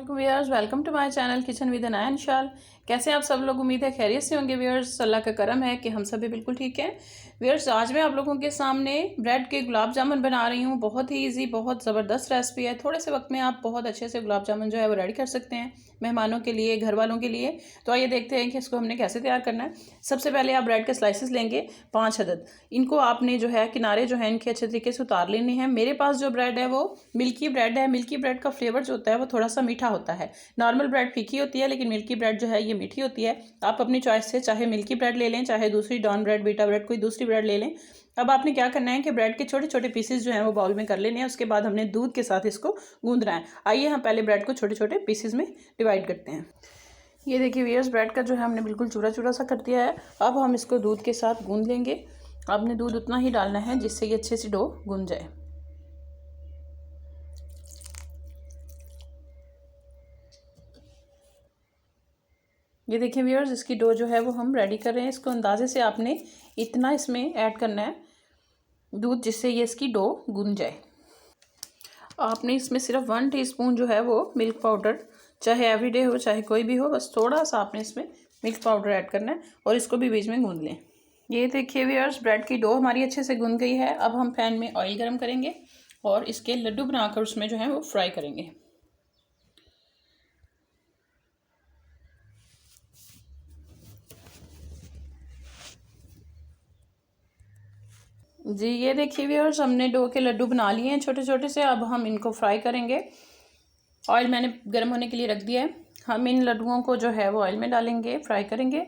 वालेकुम viewers, welcome to my channel kitchen with Anaya Nishal. कैसे आप सब लोग? उम्मीद है खैरियत से होंगे व्यूअर्स। अल्लाह का करम है कि हम सभी बिल्कुल ठीक हैं। व्यूअर्स, आज मैं आप लोगों के सामने ब्रेड के गुलाब जामुन बना रही हूँ। बहुत ही इजी, बहुत ज़बरदस्त रेसिपी है। थोड़े से वक्त में आप बहुत अच्छे से गुलाब जामुन जो है वो रेडी कर सकते हैं मेहमानों के लिए, घर वालों के लिए। तो आइए देखते हैं कि इसको हमने कैसे तैयार करना है। सबसे पहले आप ब्रेड के स्लाइसेस लेंगे 5 अदद। इनको आपने जो है किनारे जो है इनके अच्छे तरीके से उतार लेने हैं। मेरे पास जो ब्रेड है वो मिल्की ब्रेड है। मिल्की ब्रेड का फ्लेवर जो होता है वो थोड़ा सा मीठा होता है। नॉर्मल ब्रेड फीकी होती है, लेकिन मिल्की ब्रेड जो है ये मीठी होती है। आप अपनी चॉइस से चाहे मिल्की ब्रेड ले लें, चाहे दूसरी डॉन ब्रेड, बीटा ब्रेड, कोई दूसरी ब्रेड ले लें। अब आपने क्या करना है कि ब्रेड के छोटे छोटे पीसेस जो हैं वो बाउल में कर लेने हैं। उसके बाद हमने दूध के साथ इसको गूंदना है। आइए हम पहले ब्रेड को छोटे छोटे पीसेस में डिवाइड करते हैं। ये देखिए व्यूअर्स, ब्रेड का जो है हमने बिल्कुल चूरा चूरा सा कर दिया है। अब हम इसको दूध के साथ गूंद लेंगे। आपने दूध उतना ही डालना है जिससे ये अच्छे से डो गूंद जाए। ये देखिए व्यूअर्स, इसकी डो जो है वो हम रेडी कर रहे हैं। इसको अंदाजे से आपने इतना इसमें ऐड करना है दूध, जिससे ये इसकी डो गूंद जाए। आपने इसमें सिर्फ 1 टीस्पून जो है वो मिल्क पाउडर, चाहे एवरीडे हो चाहे कोई भी हो, बस थोड़ा सा आपने इसमें मिल्क पाउडर ऐड करना है और इसको भी बीच में गूंद लें। ये देखिए व्यूअर्स, ब्रेड की डो हमारी अच्छे से गूंद गई है। अब हम पैन में ऑयल गर्म करेंगे और इसके लड्डू बनाकर उसमें जो है वो फ्राई करेंगे। जी ये देखिए व्यूअर्स, हमने डो के लड्डू बना लिए हैं छोटे छोटे से। अब हम इनको फ्राई करेंगे। ऑयल मैंने गर्म होने के लिए रख दिया है। हम इन लड्डुओं को जो है वो ऑयल में डालेंगे, फ्राई करेंगे।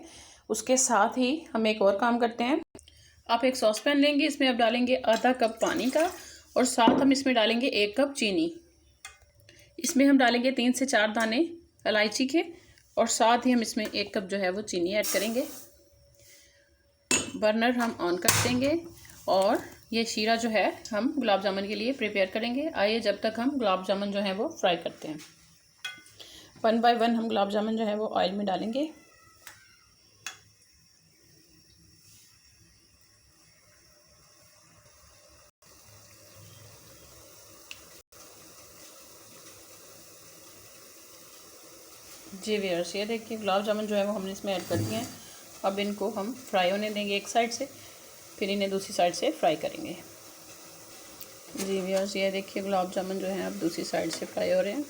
उसके साथ ही हम एक और काम करते हैं। आप एक सॉस पैन लेंगे, इसमें आप डालेंगे आधा कप पानी का और साथ हम इसमें डालेंगे 1 कप चीनी। इसमें हम डालेंगे 3 से 4 दाने इलायची के और साथ ही हम इसमें 1 कप जो है वो चीनी ऐड करेंगे। बर्नर हम ऑन कर देंगे और ये शीरा जो है हम गुलाब जामुन के लिए प्रिपेयर करेंगे। आइए जब तक हम गुलाब जामुन जो है वो फ्राई करते हैं। 1 बाय 1 हम गुलाब जामुन जो है वो ऑयल में डालेंगे। जी व्यूअर्स, ये देखिए गुलाब जामुन जो है वो हमने इसमें ऐड कर दिए हैं। अब इनको हम फ्राई होने देंगे एक साइड से, फिर इन्हें दूसरी साइड से फ्राई करेंगे। जी व्यूअर्स, ये देखिए गुलाब जामुन जो है अब दूसरी साइड से फ्राई हो रहे हैं।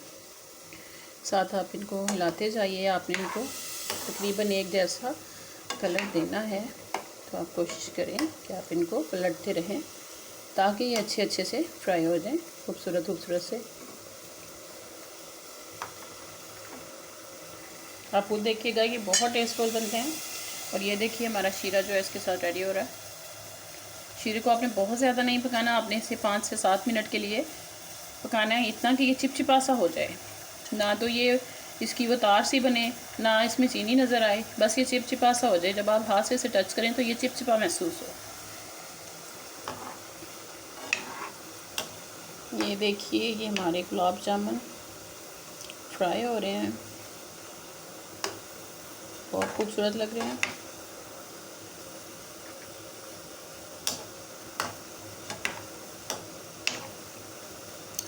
साथ आप इनको हिलाते जाइए। आपने इनको तकरीबन एक जैसा कलर देना है, तो आप कोशिश करें कि आप इनको पलटते रहें ताकि ये अच्छे अच्छे से फ्राई हो जाएं, खूबसूरत खूबसूरत से। आप खुद देखिएगा, ये बहुत टेस्टफुल बनते हैं। और ये देखिए हमारा शीरा जो है इसके साथ रेडी हो रहा है। शीरे को आपने बहुत ज़्यादा नहीं पकाना, आपने इसे 5 से 7 मिनट के लिए पकाना है, इतना कि ये चिपचिपा सा हो जाए। ना तो ये इसकी वो तार सी बने, ना इसमें चीनी नज़र आए, बस ये चिपचिपा सा हो जाए। जब आप हाथ से इसे टच करें तो ये चिपचिपा महसूस हो। ये देखिए, ये हमारे गुलाब जामुन फ्राई हो रहे हैं, बहुत खूबसूरत लग रहे हैं।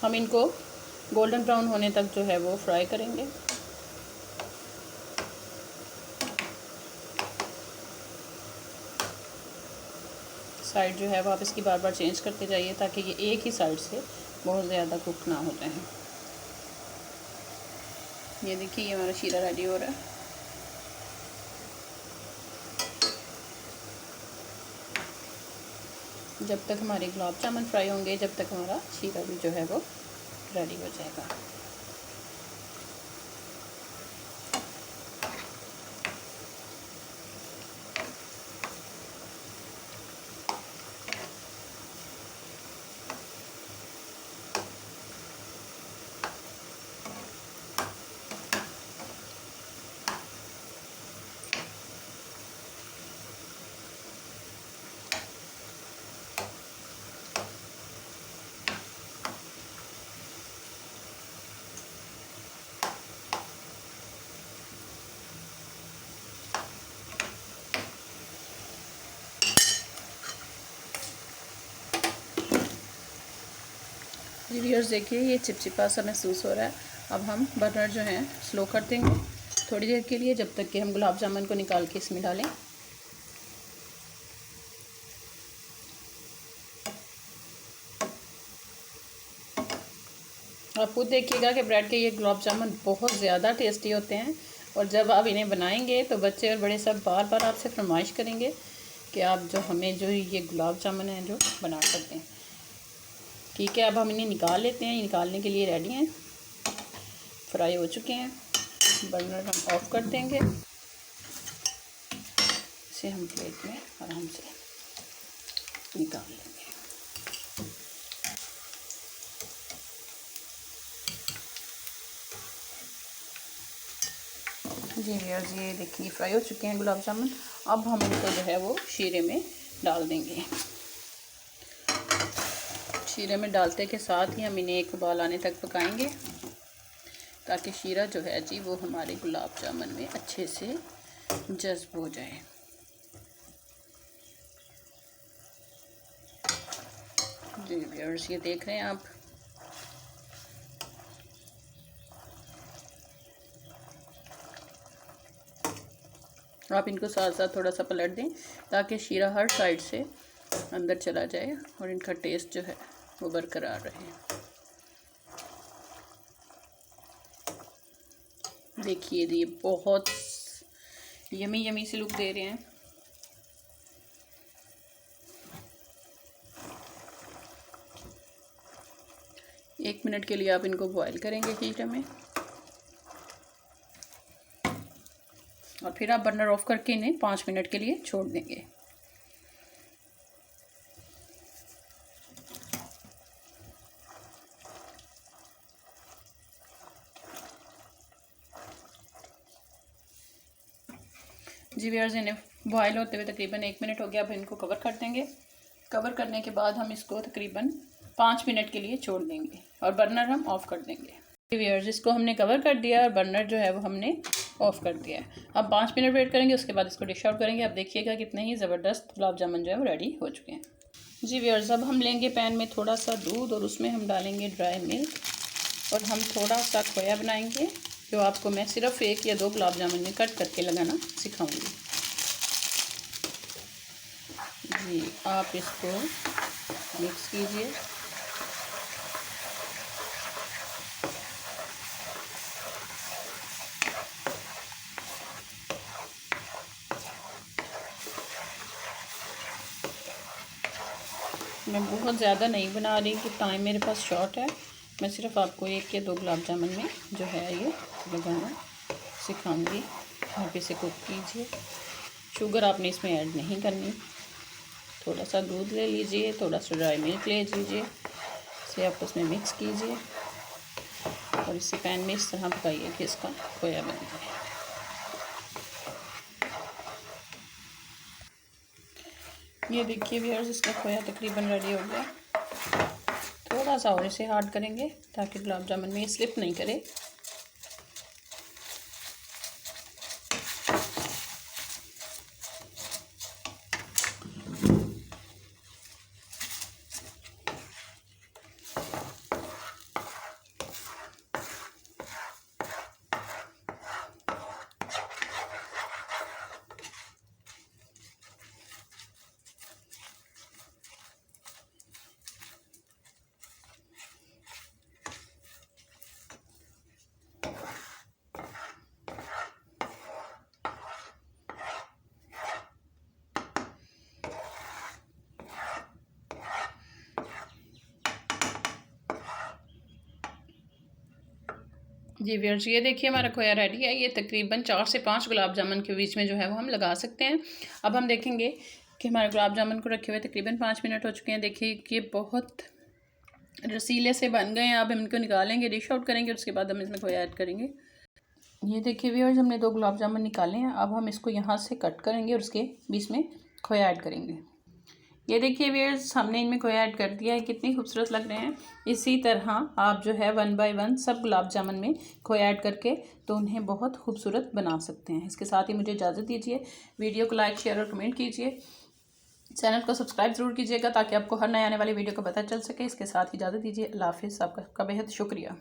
हम इनको गोल्डन ब्राउन होने तक जो है वो फ्राई करेंगे। साइड जो है वो आप इसकी बार बार चेंज करते जाइए ताकि ये एक ही साइड से बहुत ज़्यादा कुक ना हो जाए। ये देखिए, ये हमारा शीरा रेडी हो रहा है। जब तक हमारे गुलाब जामुन फ्राई होंगे, जब तक हमारा शीरा भी जो है वो रेडी हो जाएगा। व्यूअर्स देखिए, ये चिपचिपा सा महसूस हो रहा है। अब हम बर्नर जो है स्लो कर देंगे थोड़ी देर के लिए, जब तक कि हम गुलाब जामुन को निकाल के इसमें डालें। आप खुद देखिएगा कि ब्रेड के ये गुलाब जामुन बहुत ज़्यादा टेस्टी होते हैं, और जब आप इन्हें बनाएंगे तो बच्चे और बड़े सब बार बार आपसे फरमाइश करेंगे कि आप जो हमें जो ये गुलाब जामुन हैं जो बना सकते हैं। ठीक है, अब हम इन्हें निकाल लेते हैं। ये निकालने के लिए रेडी हैं, फ्राई हो चुके हैं। बर्नर हम ऑफ कर देंगे, इसे हम प्लेट में आराम से निकाल लेंगे। जी व्यूअर्स, ये देखिए फ्राई हो चुके हैं गुलाब जामुन। अब हम इनको जो है वो शीरे में डाल देंगे। शीरे में डालते के साथ ही हम इन्हें एक उबाल आने तक पकाएंगे, ताकि शीरा जो है जी वो हमारे गुलाब जामुन में अच्छे से जज्ब हो जाए। जी व्यूअर्स, ये देख रहे हैं आप इनको साथ साथ थोड़ा सा पलट दें, ताकि शीरा हर साइड से अंदर चला जाए और इनका टेस्ट जो है वो बरकरार रहे। देखिए ये बहुत यमी यमी से लुक दे रहे हैं। एक मिनट के लिए आप इनको बॉईल करेंगे हीटर में, और फिर आप बर्नर ऑफ करके इन्हें 5 मिनट के लिए छोड़ देंगे। जी व्यूअर्स, इन्हें बॉयल होते हुए तकरीबन 1 मिनट हो गया। अब इनको कवर कर देंगे। कवर करने के बाद हम इसको तकरीबन 5 मिनट के लिए छोड़ देंगे और बर्नर हम ऑफ़ कर देंगे। व्यूअर्स, इसको हमने कवर कर दिया और बर्नर जो है वो हमने ऑफ़ कर दिया है। अब 5 मिनट वेट करेंगे, उसके बाद इसको डिश आउट करेंगे। अब देखिएगा कितने ही ज़बरदस्त गुलाब जामुन जो है वो रेडी हो चुके हैं। जी व्यूअर्स, अब हम लेंगे पैन में थोड़ा सा दूध और उसमें हम डालेंगे ड्राई मिल्क, और हम थोड़ा सा खोया बनाएंगे, जो आपको मैं सिर्फ 1 या 2 गुलाब जामुन में कट करके लगाना सिखाऊंगी। जी, आप इसको मिक्स कीजिए। मैं बहुत ज़्यादा नहीं बना रही कि टाइम मेरे पास शॉर्ट है। मैं सिर्फ आपको 1 या 2 गुलाब जामुन में जो है ये लगाना सिखाऊंगी। आप इसे कुक कीजिए। शुगर आपने इसमें ऐड नहीं करनी। थोड़ा सा दूध ले लीजिए, थोड़ा सा ड्राई मिल्क ले लीजिए, इसे आप उसमें मिक्स कीजिए और इसे पैन में इस तरह पकाइए कि इसका खोया बन जाए। ये देखिए व्यूअर्स, इसका खोया तकरीबन रेडी हो गया। थोड़ा सा और इसे हार्ड करेंगे ताकि गुलाब जामुन में स्लिप नहीं करे। जी व्यूअर्स, ये देखिए हमारा खोया रेडी है। ये तकरीबन 4 से 5 गुलाब जामुन के बीच में जो है वो हम लगा सकते हैं। अब हम देखेंगे कि हमारे गुलाब जामुन को रखे हुए तकरीबन 5 मिनट हो चुके हैं। देखिए कि बहुत रसीले से बन गए हैं। अब हम इनको निकालेंगे, डिश आउट करेंगे और उसके बाद हम इसमें खोया ऐड करेंगे। ये देखिए व्यूअर्स, हमने 2 गुलाब जामुन निकाले हैं। अब हम इसको यहाँ से कट करेंगे और उसके बीच में खोया ऐड करेंगे। ये देखिए व्यूअर्स, हमने इनमें खोया ऐड कर दिया है। कितनी खूबसूरत लग रहे हैं। इसी तरह आप जो है 1 बाय 1 सब गुलाब जामुन में खोया ऐड करके तो उन्हें बहुत खूबसूरत बना सकते हैं। इसके साथ ही मुझे इजाज़त दीजिए। वीडियो को लाइक, शेयर और कमेंट कीजिए। चैनल को सब्सक्राइब ज़रूर कीजिएगा ताकि आपको हर नए आने वाली वीडियो का पता चल सके। इसके साथ ही इजाज़त दीजिए। अल्लाह हाफ़िज़। आपका बेहद शुक्रिया।